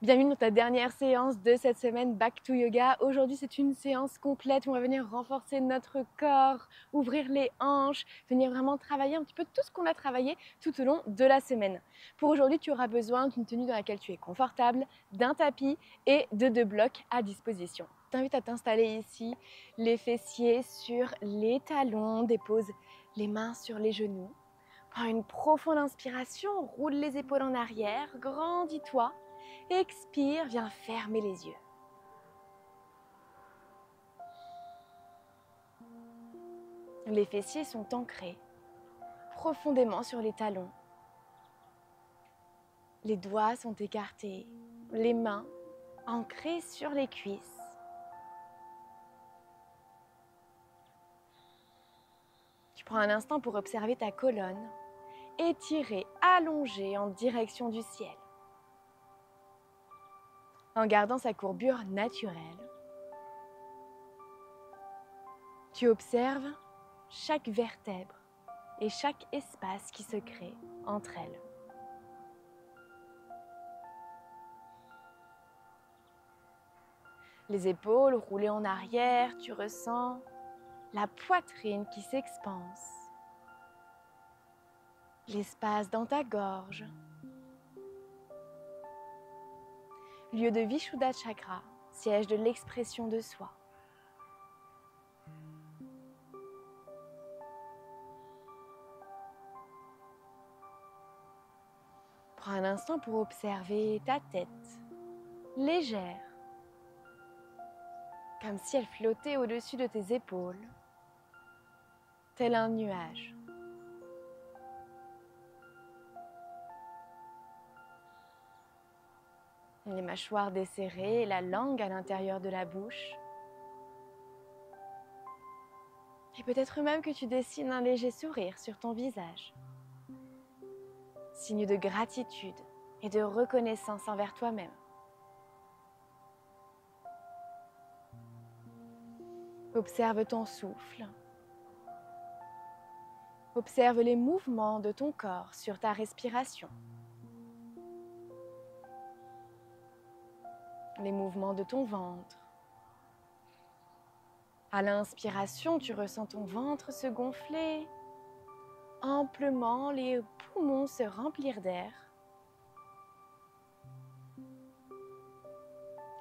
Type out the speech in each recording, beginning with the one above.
Bienvenue dans ta dernière séance de cette semaine Back to Yoga. Aujourd'hui, c'est une séance complète où on va venir renforcer notre corps, ouvrir les hanches, venir vraiment travailler un petit peu tout ce qu'on a travaillé tout au long de la semaine. Pour aujourd'hui, tu auras besoin d'une tenue dans laquelle tu es confortable, d'un tapis et de 2 blocs à disposition. Je t'invite à t'installer ici, les fessiers sur les talons, dépose les mains sur les genoux. Prends une profonde inspiration, roule les épaules en arrière, grandis-toi. Expire, viens fermer les yeux. Les fessiers sont ancrés profondément sur les talons. Les doigts sont écartés, les mains ancrées sur les cuisses. Tu prends un instant pour observer ta colonne, étirée, allongée en direction du ciel. En gardant sa courbure naturelle, tu observes chaque vertèbre et chaque espace qui se crée entre elles. Les épaules roulées en arrière, tu ressens la poitrine qui s'expanse, l'espace dans ta gorge, lieu de Vishuddha Chakra, siège de l'expression de soi. Prends un instant pour observer ta tête, légère, comme si elle flottait au-dessus de tes épaules, tel un nuage. Les mâchoires desserrées, la langue à l'intérieur de la bouche. Et peut-être même que tu dessines un léger sourire sur ton visage. Signe de gratitude et de reconnaissance envers toi-même. Observe ton souffle. Observe les mouvements de ton corps sur ta respiration. Les mouvements de ton ventre. À l'inspiration, tu ressens ton ventre se gonfler amplement, les poumons se remplir d'air.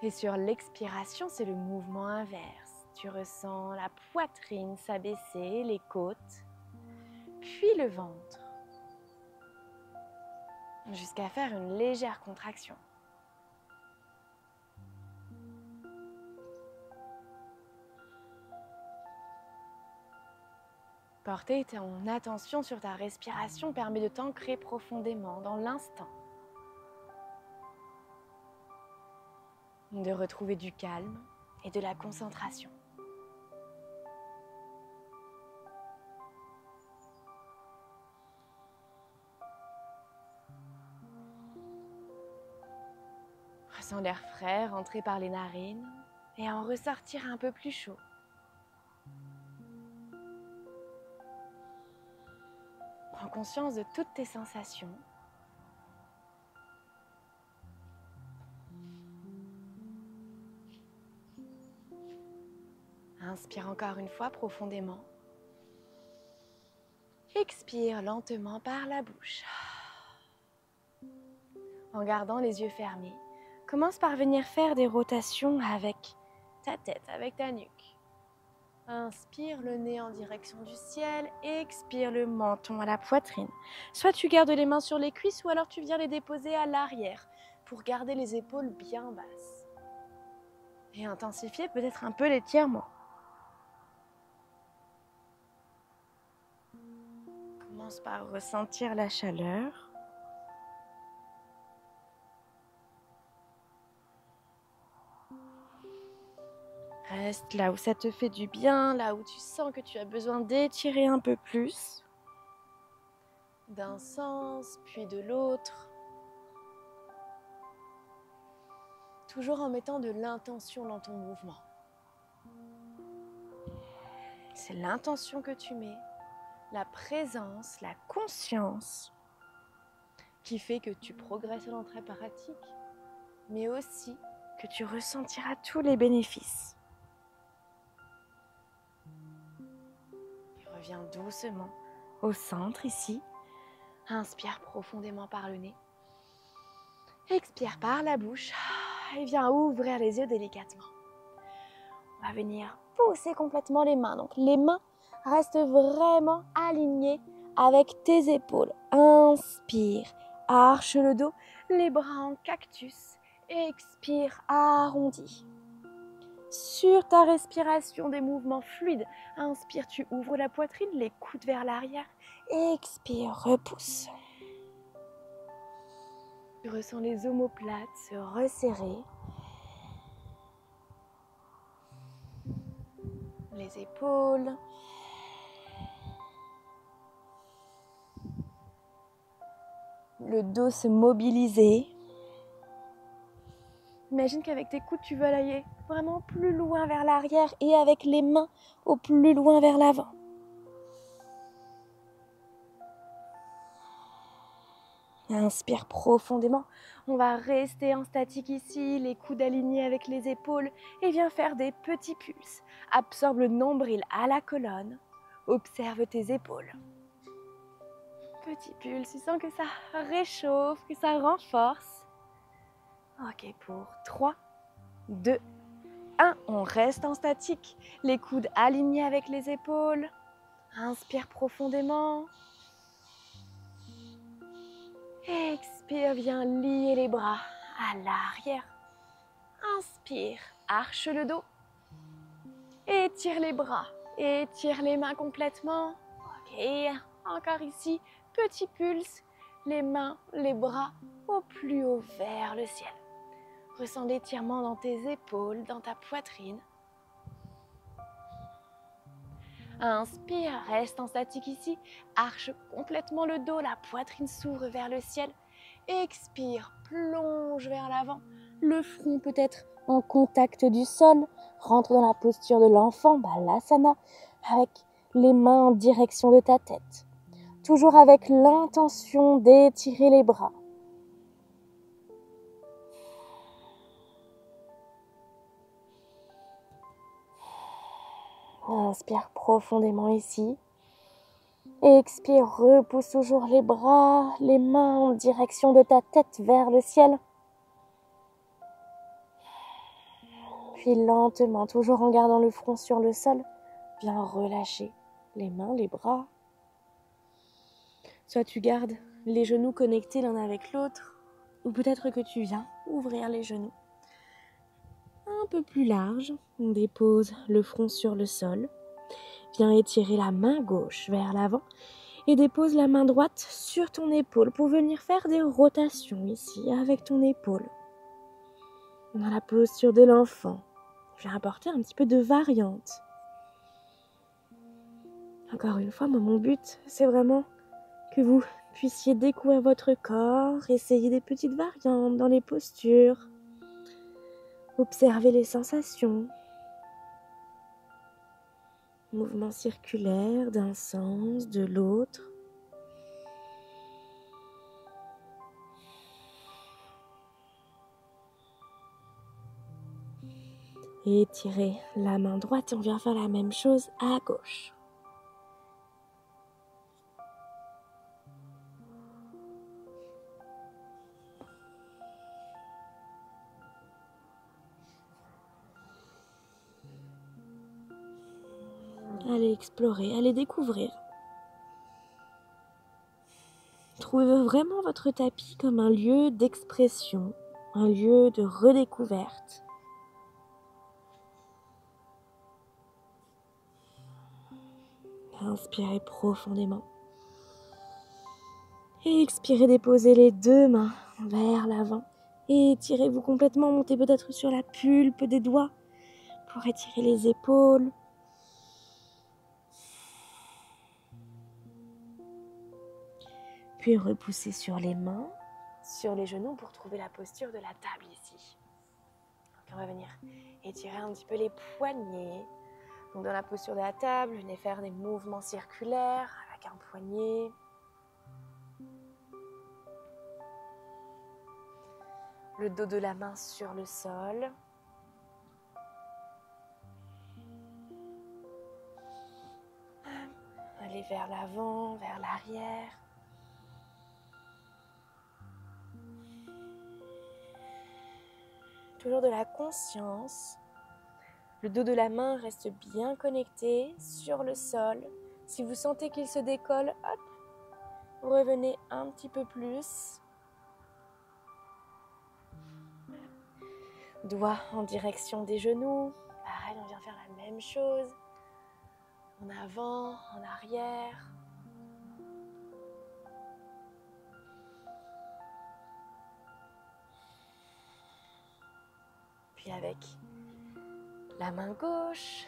Et sur l'expiration, c'est le mouvement inverse. Tu ressens la poitrine s'abaisser, les côtes, puis le ventre, jusqu'à faire une légère contraction. Porter ton attention sur ta respiration permet de t'ancrer profondément dans l'instant, de retrouver du calme et de la concentration. Ressens l'air frais rentrer par les narines et en ressortir un peu plus chaud. Prends conscience de toutes tes sensations. Inspire encore une fois profondément. Expire lentement par la bouche. En gardant les yeux fermés, commence par venir faire des rotations avec ta tête, avec ta nuque. Inspire le nez en direction du ciel, expire le menton à la poitrine. Soit tu gardes les mains sur les cuisses ou alors tu viens les déposer à l'arrière pour garder les épaules bien basses. Et intensifier peut-être un peu l'étirement. Commence par ressentir la chaleur. Reste là où ça te fait du bien, là où tu sens que tu as besoin d'étirer un peu plus. D'un sens, puis de l'autre. Toujours en mettant de l'intention dans ton mouvement. C'est l'intention que tu mets, la présence, la conscience qui fait que tu progresses dans ta pratique. mais aussi que tu ressentiras tous les bénéfices. Et reviens doucement au centre ici. Inspire profondément par le nez. Expire par la bouche et viens ouvrir les yeux délicatement. On va venir pousser complètement les mains. Donc les mains restent vraiment alignées avec tes épaules. Inspire, arche le dos, les bras en cactus. Expire, arrondis. Sur ta respiration, des mouvements fluides. Inspire, tu ouvres la poitrine, les coudes vers l'arrière. Expire, repousse. Tu ressens les omoplates se resserrer. Les épaules. Le dos se mobiliser. Imagine qu'avec tes coudes, tu veux aller vraiment plus loin vers l'arrière et avec les mains au plus loin vers l'avant. Inspire profondément. On va rester en statique ici, les coudes alignés avec les épaules et viens faire des petits pulses. Absorbe le nombril à la colonne. Observe tes épaules. Petit pulse, tu sens que ça réchauffe, que ça renforce. Ok, pour 3, 2, 1. On reste en statique. Les coudes alignés avec les épaules. Inspire profondément. Expire, viens lier les bras à l'arrière. Inspire, arche le dos. Étire les bras, étire les mains complètement. Ok, encore ici, petit pulse. Les mains, les bras au plus haut vers le ciel. Ressens l'étirement dans tes épaules, dans ta poitrine. Inspire, reste en statique ici. Arche complètement le dos, la poitrine s'ouvre vers le ciel. Expire, plonge vers l'avant. Le front peut être en contact du sol. Rentre dans la posture de l'enfant, Balasana, avec les mains en direction de ta tête. Toujours avec l'intention d'étirer les bras. Inspire profondément ici. Expire, repousse toujours les bras, les mains en direction de ta tête vers le ciel. Puis lentement, toujours en gardant le front sur le sol, viens relâcher les mains, les bras. Soit tu gardes les genoux connectés l'un avec l'autre, ou peut-être que tu viens ouvrir les genoux un peu plus large. On dépose le front sur le sol. Viens étirer la main gauche vers l'avant et dépose la main droite sur ton épaule pour venir faire des rotations ici avec ton épaule. Dans la posture de l'enfant, viens apporter un petit peu de variante. Encore une fois, mon but, c'est vraiment que vous puissiez découvrir votre corps, essayer des petites variantes dans les postures, observer les sensations. Mouvement circulaire d'un sens, de l'autre. Et étirez la main droite et on vient faire la même chose à gauche. Allez explorer, allez découvrir. Trouvez vraiment votre tapis comme un lieu d'expression, un lieu de redécouverte. Inspirez profondément. Et expirez, déposez les deux mains vers l'avant. Et étirez-vous complètement, montez peut-être sur la pulpe des doigts pour étirer les épaules. Puis repoussez sur les mains, sur les genoux pour trouver la posture de la table ici. Donc on va venir étirer un petit peu les poignets. Donc dans la posture de la table, venez faire des mouvements circulaires avec un poignet. le dos de la main sur le sol. Allez vers l'avant, vers l'arrière. Toujours de la conscience. Le dos de la main reste bien connecté sur le sol. Si vous sentez qu'il se décolle, hop, revenez un petit peu plus. Doigts en direction des genoux. Pareil, on vient faire la même chose. En avant, en arrière. Puis avec la main gauche,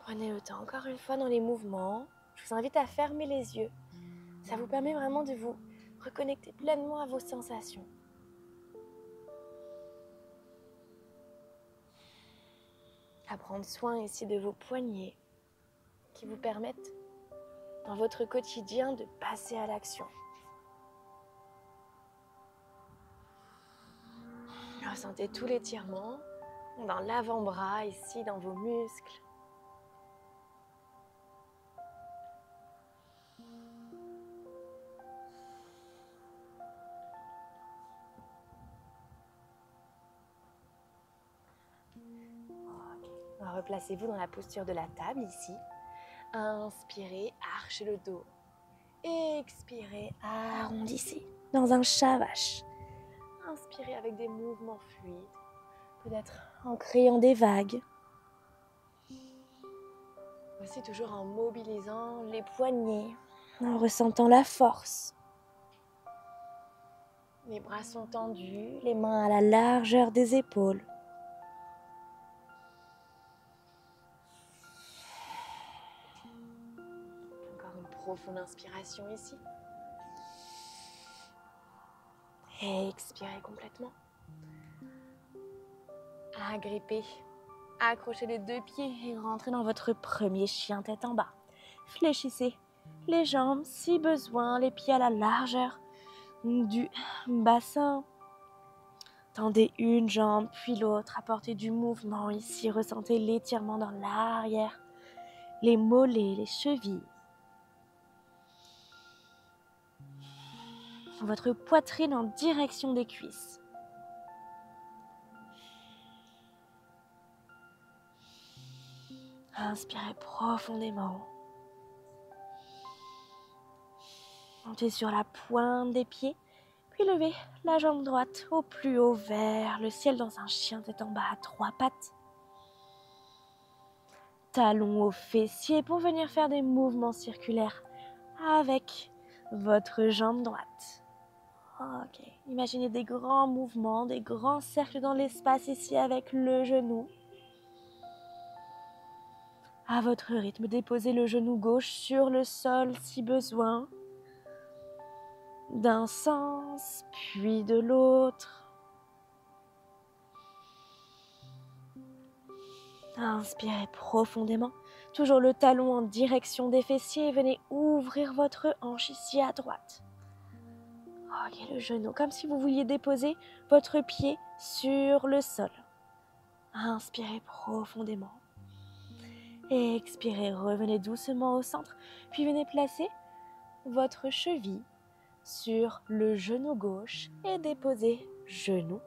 prenez le temps encore une fois dans les mouvements. Je vous invite à fermer les yeux. Ça vous permet vraiment de vous reconnecter pleinement à vos sensations. À prendre soin ici de vos poignets qui vous permettent dans votre quotidien de passer à l'action. Ressentez tout l'étirement dans l'avant-bras, ici dans vos muscles. Replacez-vous dans la posture de la table ici. Inspirez, archez le dos. Expirez, arrondissez dans un chat vache. Inspirez avec des mouvements fluides, peut-être en créant des vagues. Voici toujours en mobilisant les poignets, en ressentant la force. Les bras sont tendus, les mains à la largeur des épaules. Profonde inspiration ici. Et expirez complètement. Agrippez. Accrochez les deux pieds et rentrez dans votre premier chien tête en bas. Fléchissez les jambes si besoin, les pieds à la largeur du bassin. Tendez une jambe puis l'autre, apportez du mouvement ici. Ressentez l'étirement dans l'arrière, les mollets, les chevilles. Votre poitrine en direction des cuisses. Inspirez profondément. Montez sur la pointe des pieds, puis levez la jambe droite au plus haut vers le ciel dans un chien tête en bas à 3 pattes. Talons aux fessiers pour venir faire des mouvements circulaires avec votre jambe droite. Ok, imaginez des grands mouvements, des grands cercles dans l'espace ici avec le genou. À votre rythme, déposez le genou gauche sur le sol si besoin. D'un sens, puis de l'autre. Inspirez profondément. Toujours le talon en direction des fessiers. Venez ouvrir votre hanche ici à droite. Ok, le genou, comme si vous vouliez déposer votre pied sur le sol. Inspirez profondément. Expirez, revenez doucement au centre. Puis venez placer votre cheville sur le genou gauche et déposez genou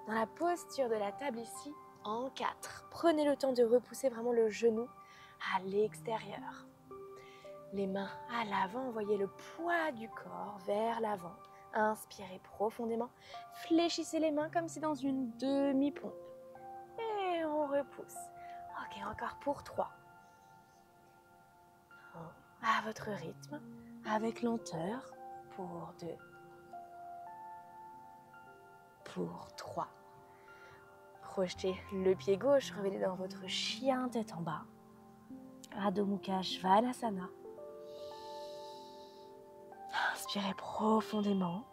dans la posture de la table ici en 4. Prenez le temps de repousser vraiment le genou à l'extérieur. Les mains à l'avant, envoyez le poids du corps vers l'avant. Inspirez profondément, fléchissez les mains comme si dans une demi-pompe. Et on repousse. Ok, encore pour 3. À votre rythme, avec lenteur, pour 2. Pour 3. Projetez le pied gauche, revenez dans votre chien tête en bas. Adho Mukha Svanasana. Inspirez profondément.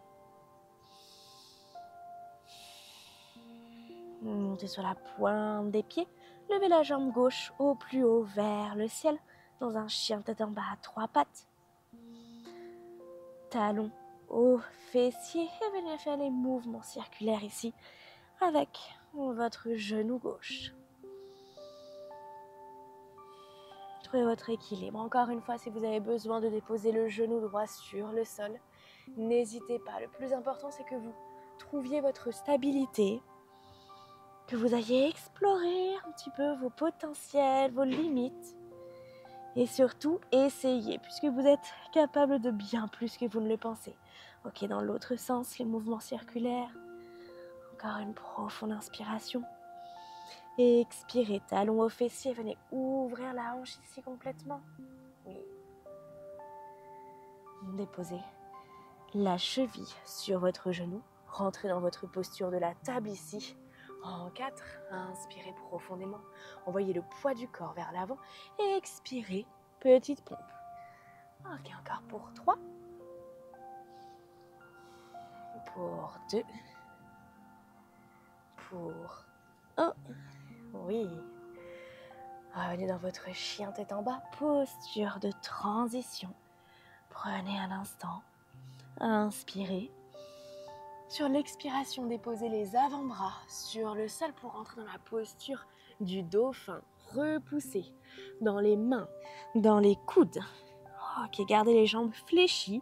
Montez sur la pointe des pieds. Levez la jambe gauche au plus haut vers le ciel dans un chien tête en bas à 3 pattes. Talons aux fessiers et venez faire les mouvements circulaires ici avec votre genou gauche. Trouvez votre équilibre. Encore une fois, si vous avez besoin de déposer le genou droit sur le sol, n'hésitez pas. Le plus important, c'est que vous trouviez votre stabilité, que vous ayez exploré un petit peu vos potentiels, vos limites. Et surtout, essayez, puisque vous êtes capable de bien plus que vous ne le pensez. Ok, dans l'autre sens, les mouvements circulaires. Encore une profonde inspiration. Et expirez, talons aux fessiers, venez ouvrir la hanche ici complètement. Oui. Déposez la cheville sur votre genou. Rentrez dans votre posture de la table ici. En 4, inspirez profondément. Envoyez le poids du corps vers l'avant. Et expirez, petite pompe. Ok, encore pour 3. Pour 2. Pour 1. Oui. Revenez dans votre chien tête en bas. Posture de transition. Prenez un instant. Inspirez. Sur l'expiration, déposez les avant-bras sur le sol pour entrer dans la posture du dauphin. Repoussez dans les mains, dans les coudes. Ok, gardez les jambes fléchies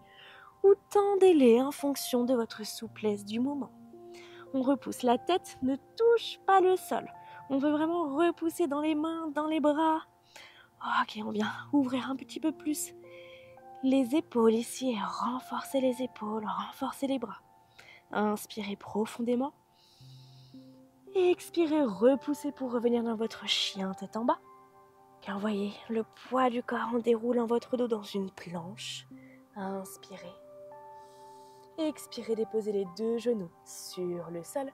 ou tendez-les en fonction de votre souplesse du moment. On repousse, la tête ne touche pas le sol. On veut vraiment repousser dans les mains, dans les bras. Ok, on vient ouvrir un petit peu plus les épaules ici et renforcer les épaules, renforcer les bras. Inspirez profondément. Et expirez, repoussez pour revenir dans votre chien tête en bas. Et envoyez le poids du corps en déroulant votre dos dans une planche. Inspirez. Expirez, déposez les 2 genoux sur le sol,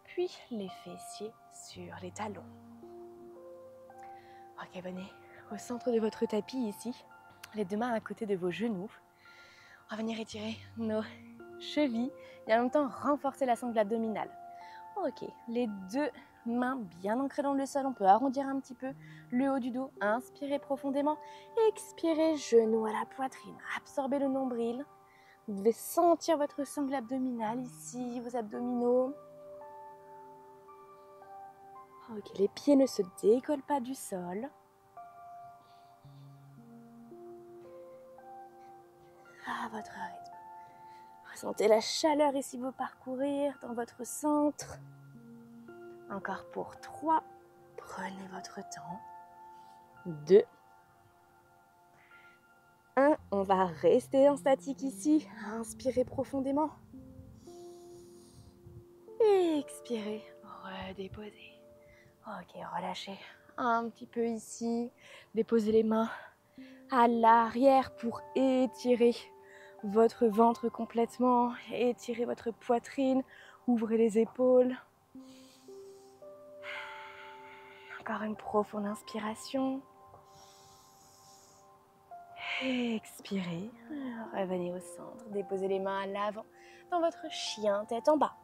puis les fessiers sur les talons. Ok, venez au centre de votre tapis ici, les 2 mains à côté de vos genoux. On va venir étirer nos chevilles et en même temps renforcer la sangle abdominale. Ok, les 2 mains bien ancrées dans le sol, on peut arrondir un petit peu le haut du dos, inspirez profondément, expirez, genoux à la poitrine, absorbez le nombril. Vous devez sentir votre sangle abdominale ici, vos abdominaux. Ok, les pieds ne se décollent pas du sol. À votre rythme. Ressentez la chaleur ici vous parcourir dans votre centre. Encore pour 3. Prenez votre temps. 2. 1. On va rester en statique ici. Inspirez profondément. Et expirez. Redéposez. Ok, relâchez un petit peu ici. Déposez les mains à l'arrière pour étirer votre ventre complètement. Étirez votre poitrine. Ouvrez les épaules. Encore une profonde inspiration. Expirez. Revenez au centre. Déposez les mains à l'avant dans votre chien tête en bas.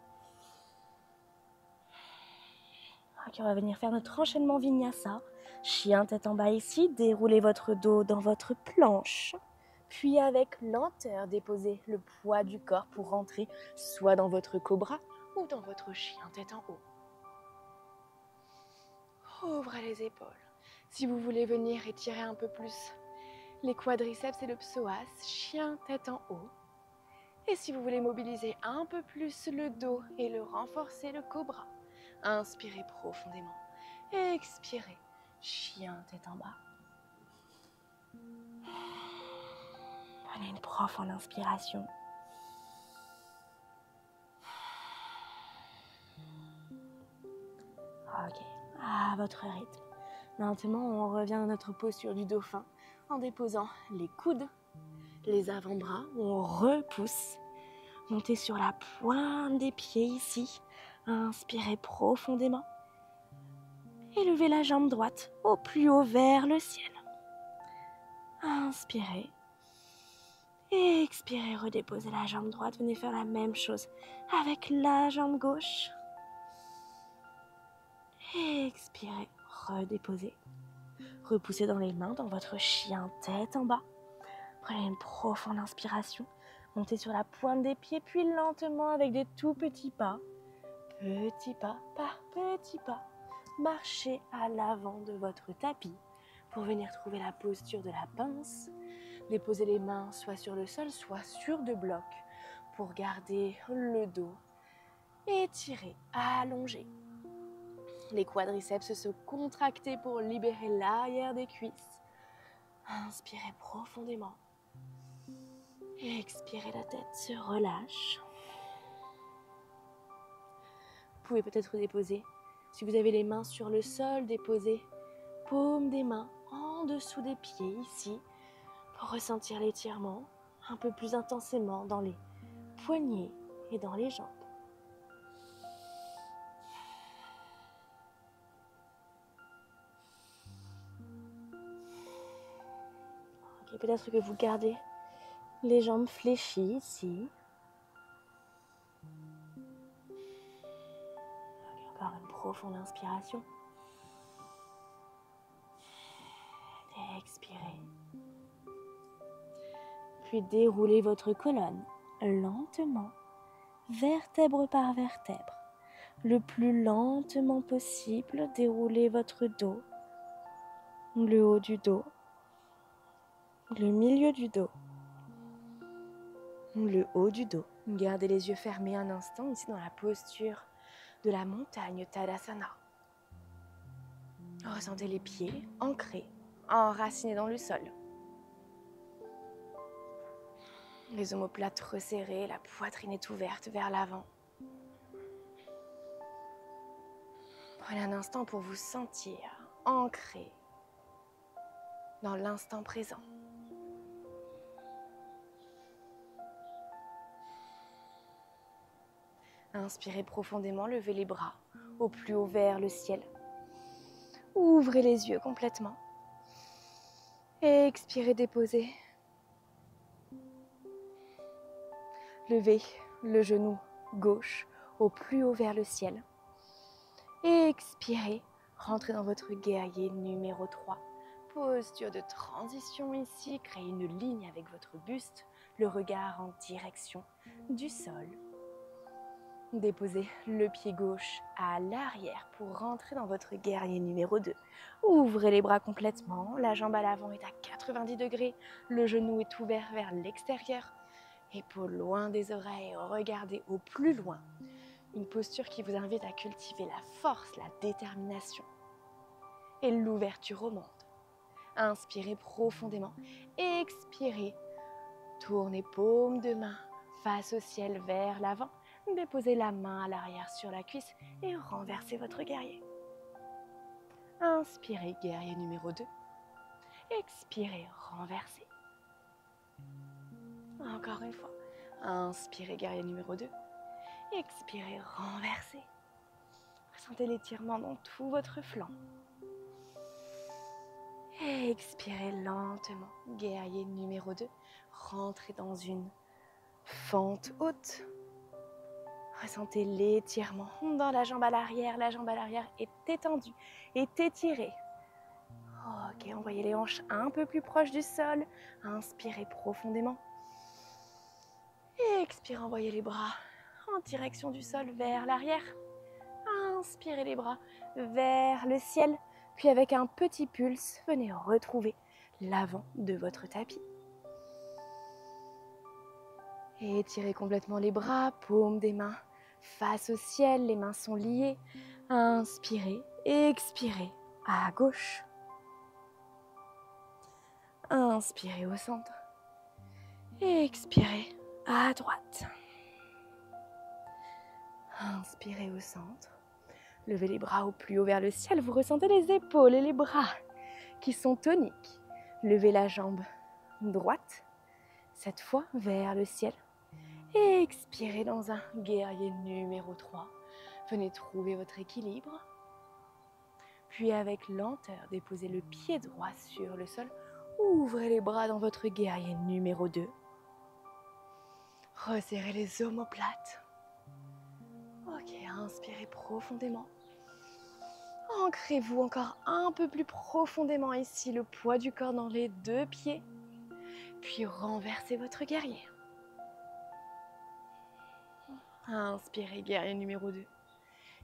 Ok, on va venir faire notre enchaînement vinyasa. Chien tête en bas ici. Déroulez votre dos dans votre planche. Puis avec lenteur, déposez le poids du corps pour rentrer soit dans votre cobra ou dans votre chien tête en haut. Ouvrez les épaules. Si vous voulez venir étirer un peu plus les quadriceps et le psoas, chien tête en haut. Et si vous voulez mobiliser un peu plus le dos et le renforcer, le cobra, inspirez profondément. Expirez, chien tête en bas. Prenez une profonde inspiration. Ok, à votre rythme. Maintenant, on revient dans notre posture du dauphin en déposant les coudes, les avant-bras, on repousse. Montez sur la pointe des pieds ici. Inspirez profondément. Et levez la jambe droite au plus haut vers le ciel. Inspirez. Et expirez, redéposez la jambe droite. Venez faire la même chose avec la jambe gauche. Et expirez, redéposez. Repoussez dans les mains, dans votre chien tête en bas. Prenez une profonde inspiration. Montez sur la pointe des pieds, puis lentement avec des tout petits pas par petits pas, marchez à l'avant de votre tapis pour venir trouver la posture de la pince. Déposez les mains soit sur le sol, soit sur deux blocs pour garder le dos étiré, allongé. Les quadriceps se contracter pour libérer l'arrière des cuisses. Inspirez profondément. Expirez, la tête se relâche. Vous pouvez peut-être déposer, si vous avez les mains sur le sol, déposez paume des mains en dessous des pieds ici pour ressentir l'étirement un peu plus intensément dans les poignets et dans les jambes. Ok, peut-être que vous gardez les jambes fléchies ici. Encore une profonde inspiration. Et expirez. Puis déroulez votre colonne lentement, vertèbre par vertèbre. Le plus lentement possible, déroulez votre dos, le haut du dos, le milieu du dos, le haut du dos. Gardez les yeux fermés un instant ici dans la posture de la montagne Tadasana. Ressentez les pieds ancrés, enracinés dans le sol. Les omoplates resserrées, la poitrine est ouverte vers l'avant. Prenez un instant pour vous sentir ancré dans l'instant présent. Inspirez profondément, levez les bras au plus haut vers le ciel. Ouvrez les yeux complètement. Expirez, déposez. Levez le genou gauche au plus haut vers le ciel. Expirez, rentrez dans votre guerrier numéro 3. Posture de transition ici, créez une ligne avec votre buste, le regard en direction du sol. Déposez le pied gauche à l'arrière pour rentrer dans votre guerrier numéro 2. Ouvrez les bras complètement, la jambe à l'avant est à 90 degrés, le genou est ouvert vers l'extérieur, épaules loin des oreilles, regardez au plus loin. Une posture qui vous invite à cultiver la force, la détermination et l'ouverture au monde. Inspirez profondément, expirez, tournez paume de main face au ciel vers l'avant. Déposez la main à l'arrière sur la cuisse et renversez votre guerrier. Inspirez, guerrier numéro 2. Expirez, renversez. Encore une fois. Inspirez, guerrier numéro 2. Expirez, renversez. Ressentez l'étirement dans tout votre flanc. Expirez lentement, guerrier numéro 2. Rentrez dans une fente haute. Ressentez l'étirement dans la jambe à l'arrière. La jambe à l'arrière est étendue, est étirée. Ok, envoyez les hanches un peu plus proches du sol. Inspirez profondément. Et expirez, envoyez les bras en direction du sol vers l'arrière. Inspirez les bras vers le ciel. Puis avec un petit pulse, venez retrouver l'avant de votre tapis. Et étirez complètement les bras, paume des mains face au ciel, les mains sont liées. Inspirez, expirez à gauche. Inspirez au centre. Expirez à droite. Inspirez au centre. Levez les bras au plus haut vers le ciel. Vous ressentez les épaules et les bras qui sont toniques. Levez la jambe droite, cette fois vers le ciel. Et expirez dans un guerrier numéro 3. Venez trouver votre équilibre. Puis avec lenteur, déposez le pied droit sur le sol. Ouvrez les bras dans votre guerrier numéro 2. Resserrez les omoplates. Ok, inspirez profondément. Ancrez-vous encore un peu plus profondément ici, le poids du corps dans les deux pieds. Puis renversez votre guerrier. Inspirez, guerrier numéro 2.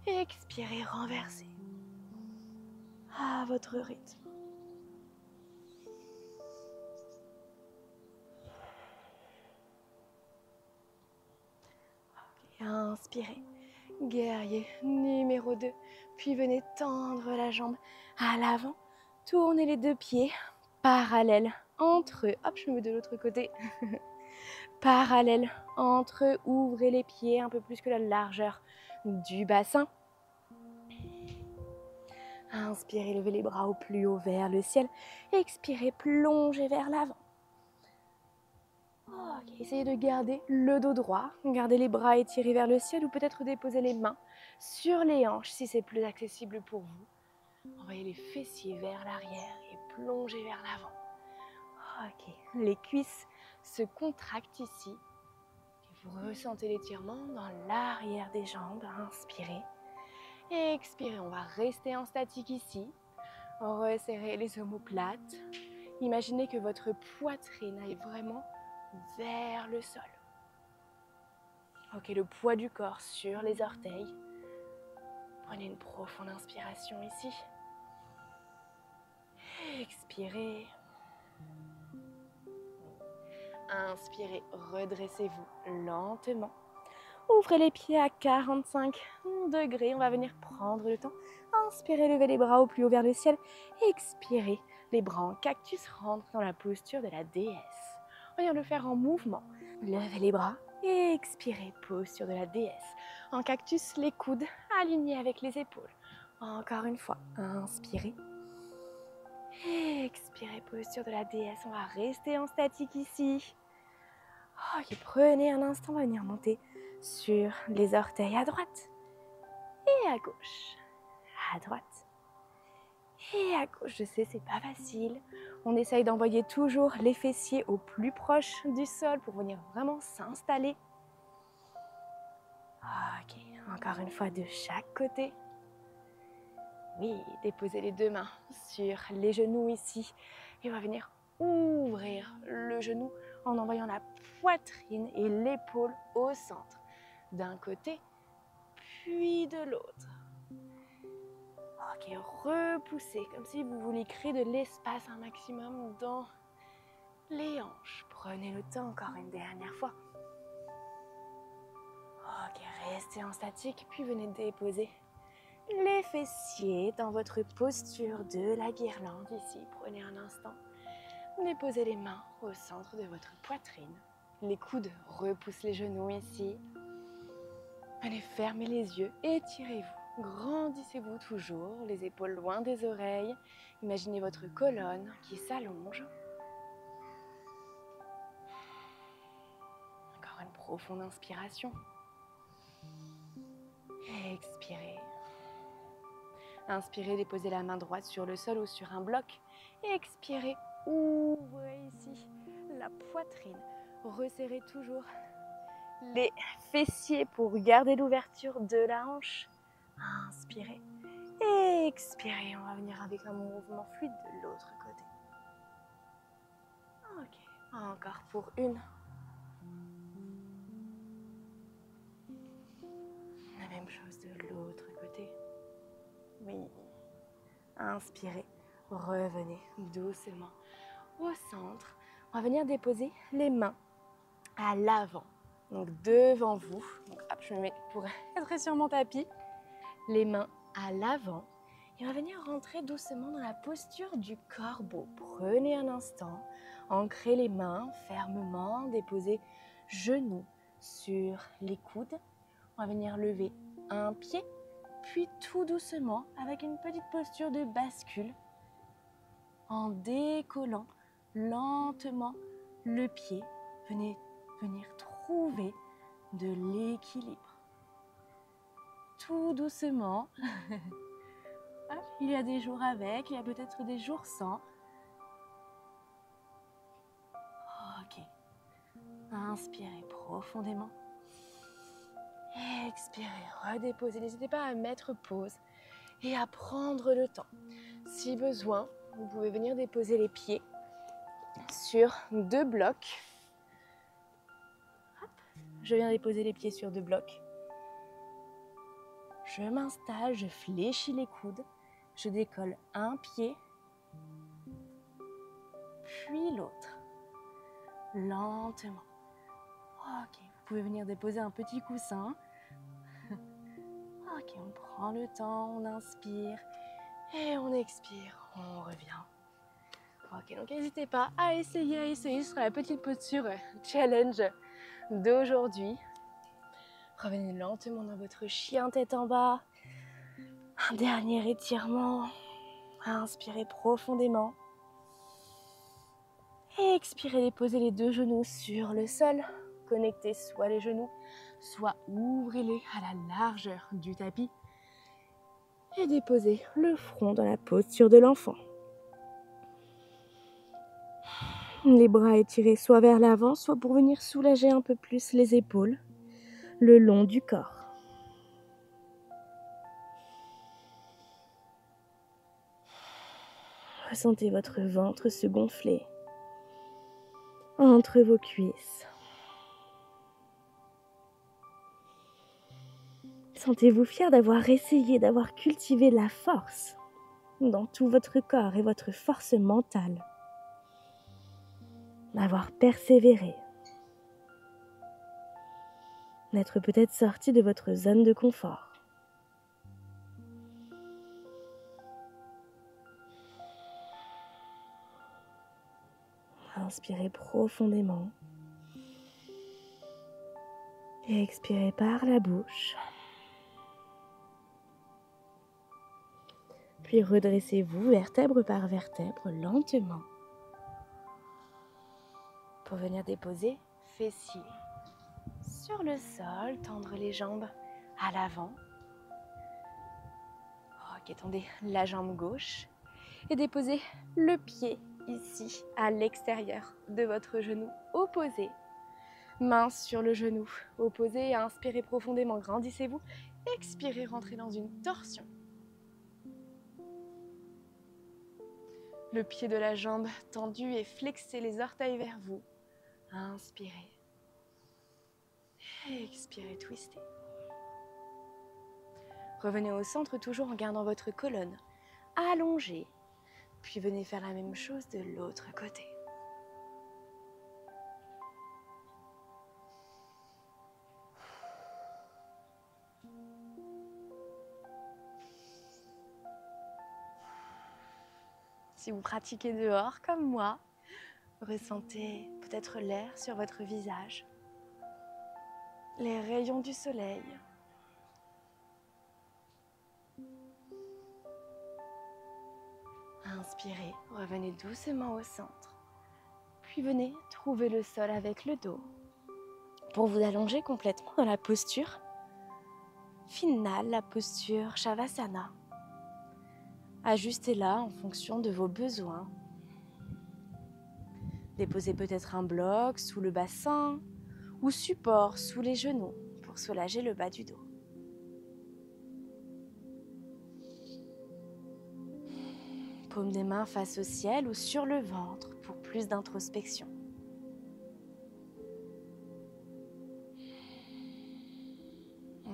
Expirez, renversez. À votre rythme. Inspirez, guerrier numéro 2. Puis venez tendre la jambe à l'avant. Tournez les deux pieds parallèles entre eux. Hop, je me mets de l'autre côté. Parallèles entre eux. Ouvrez les pieds un peu plus que la largeur du bassin. Inspirez, levez les bras au plus haut vers le ciel. Expirez, plongez vers l'avant. Okay, essayez de garder le dos droit, gardez les bras étirés vers le ciel ou peut-être déposer les mains sur les hanches si c'est plus accessible pour vous. Envoyez les fessiers vers l'arrière et plongez vers l'avant. Ok, les cuisses se contractent ici. Vous ressentez l'étirement dans l'arrière des jambes. Inspirez. Expirez, on va rester en statique ici. Resserrez les omoplates. Imaginez que votre poitrine aille vraiment vers le sol. Ok, le poids du corps sur les orteils. Prenez une profonde inspiration ici. Expirez. Inspirez, redressez-vous lentement. Ouvrez les pieds à 45 degrés. On va venir prendre le temps. Inspirez, levez les bras au plus haut vers le ciel. Expirez, les bras en cactus rentrent dans la posture de la déesse. On vient le faire en mouvement. Levez les bras. Expirez, posture de la déesse. En cactus, les coudes alignés avec les épaules. Encore une fois, inspirez. Expirez, posture de la déesse. On va rester en statique ici. Ok, prenez un instant, on va venir monter sur les orteils à droite et à gauche. À droite et à gauche. Je sais, c'est pas facile. On essaye d'envoyer toujours les fessiers au plus proche du sol pour venir vraiment s'installer. Ok, encore une fois de chaque côté. Oui, déposez les deux mains sur les genoux ici. Et on va venir ouvrir le genou en envoyant la poitrine et l'épaule au centre. D'un côté, puis de l'autre. Ok, repoussez comme si vous vouliez créer de l'espace un maximum dans les hanches. Prenez le temps encore une dernière fois. Ok, restez en statique, puis venez déposer les fessiers dans votre posture de la guirlande ici. Prenez un instant. Déposez les mains au centre de votre poitrine. Les coudes repoussent les genoux ici. Allez, fermez les yeux, étirez-vous. Grandissez-vous toujours, les épaules loin des oreilles. Imaginez votre colonne qui s'allonge. Encore une profonde inspiration. Expirez. Inspirez, déposez la main droite sur le sol ou sur un bloc. Expirez, ouvrez ici la poitrine. Resserrez toujours les fessiers pour garder l'ouverture de la hanche. Inspirez. Expirez. On va venir avec un mouvement fluide de l'autre côté. Ok. Encore pour une. La même chose de l'autre côté. Oui. Inspirez. Revenez doucement au centre. On va venir déposer les mains à l'avant. Donc devant vous. Donc hop, je me mets pour être sur mon tapis. Les mains à l'avant. Et on va venir rentrer doucement dans la posture du corbeau. Prenez un instant, ancrez les mains fermement, déposez genoux sur les coudes. On va venir lever un pied, puis tout doucement, avec une petite posture de bascule, en décollant lentement le pied, venez venir trouver de l'équilibre. Tout doucement. Il y a des jours avec, il y a peut-être des jours sans. Ok. Inspirez profondément. Expirez, redéposez. N'hésitez pas à mettre pause et à prendre le temps. Si besoin, vous pouvez venir déposer les pieds sur deux blocs. Hop. Je viens déposer les pieds sur deux blocs. je m'installe, je fléchis les coudes, je décolle un pied, puis l'autre, lentement. Ok, vous pouvez venir déposer un petit coussin. Ok, on prend le temps, on inspire et on expire, on revient. Ok, donc n'hésitez pas à essayer, ce sera la petite posture challenge d'aujourd'hui. Revenez lentement dans votre chien tête en bas. Un dernier étirement. Inspirez profondément. Et expirez, déposez les deux genoux sur le sol. Connectez soit les genoux, soit ouvrez-les à la largeur du tapis. Et déposez le front dans la posture de l'enfant. Les bras étirés soit vers l'avant, soit pour venir soulager un peu plus les épaules, le long du corps. Ressentez votre ventre se gonfler entre vos cuisses. Sentez-vous fier d'avoir essayé, d'avoir cultivé la force dans tout votre corps et votre force mentale. D'avoir persévéré. D'être peut-être sorti de votre zone de confort. Inspirez profondément. Et expirez par la bouche. Puis redressez-vous vertèbre par vertèbre lentement. Pour venir déposer fessiers sur le sol, tendre les jambes à l'avant. Ok, tendez la jambe gauche et déposez le pied ici à l'extérieur de votre genou opposé. Main sur le genou opposé, inspirez profondément, grandissez-vous. Expirez, rentrez dans une torsion. Le pied de la jambe tendu et flexez les orteils vers vous. Inspirez. Expirez, twistez. Revenez au centre toujours en gardant votre colonne allongée. Puis venez faire la même chose de l'autre côté. Si vous pratiquez dehors comme moi, ressentez peut-être l'air sur votre visage, les rayons du soleil. Inspirez, revenez doucement au centre. Puis venez trouver le sol avec le dos pour vous allonger complètement dans la posture finale, la posture Shavasana. Ajustez-la en fonction de vos besoins. Déposez peut-être un bloc sous le bassin ou support sous les genoux pour soulager le bas du dos. Paume des mains face au ciel ou sur le ventre pour plus d'introspection.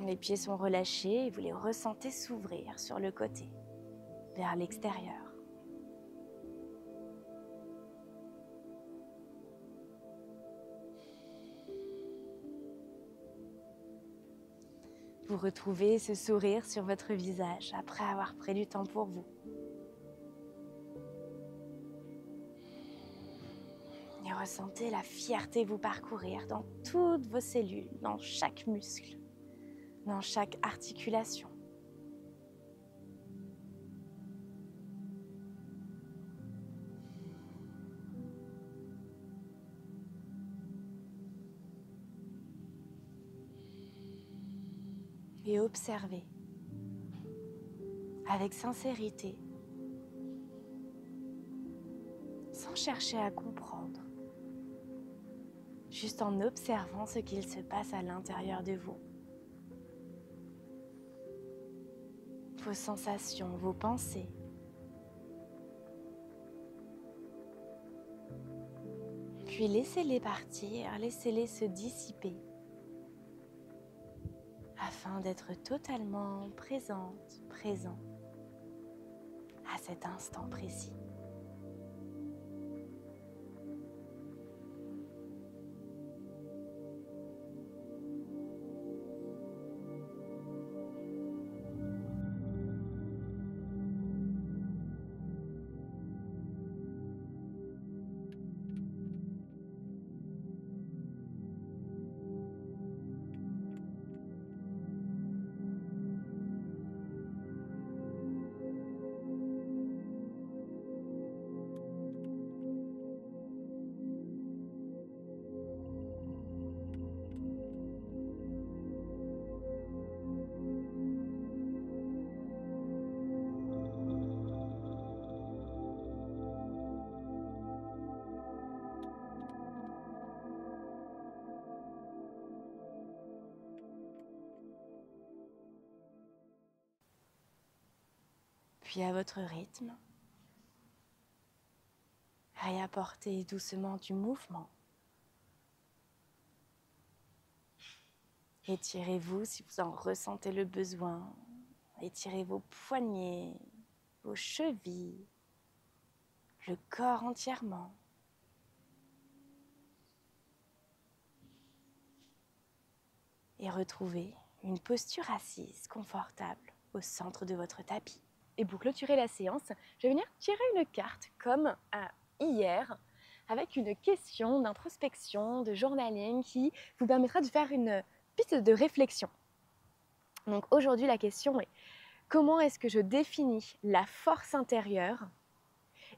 Les pieds sont relâchés et vous les ressentez s'ouvrir sur le côté, vers l'extérieur. Vous retrouvez ce sourire sur votre visage après avoir pris du temps pour vous. Et ressentez la fierté vous parcourir dans toutes vos cellules, dans chaque muscle, dans chaque articulation. Et observez avec sincérité, sans chercher à comprendre, juste en observant ce qu'il se passe à l'intérieur de vous. Vos sensations, vos pensées. Puis laissez-les partir, laissez-les se dissiper afin d'être totalement présente, présent à cet instant précis. Puis à votre rythme, réapportez doucement du mouvement. Étirez-vous si vous en ressentez le besoin. Étirez vos poignets, vos chevilles, le corps entièrement. Et retrouvez une posture assise confortable au centre de votre tapis. Et pour clôturer la séance, je vais venir tirer une carte comme hier, avec une question d'introspection, de journaling qui vous permettra de faire une piste de réflexion. Donc aujourd'hui, la question est: comment est-ce que je définis la force intérieure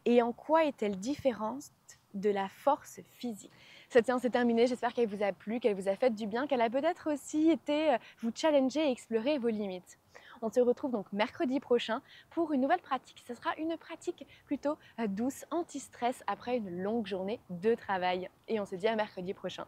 et en quoi est-elle différente de la force physique? Cette séance est terminée, j'espère qu'elle vous a plu, qu'elle vous a fait du bien, qu'elle a peut-être aussi été vous challenger et explorer vos limites. On se retrouve donc mercredi prochain pour une nouvelle pratique. Ce sera une pratique plutôt douce, anti-stress après une longue journée de travail. Et on se dit à mercredi prochain.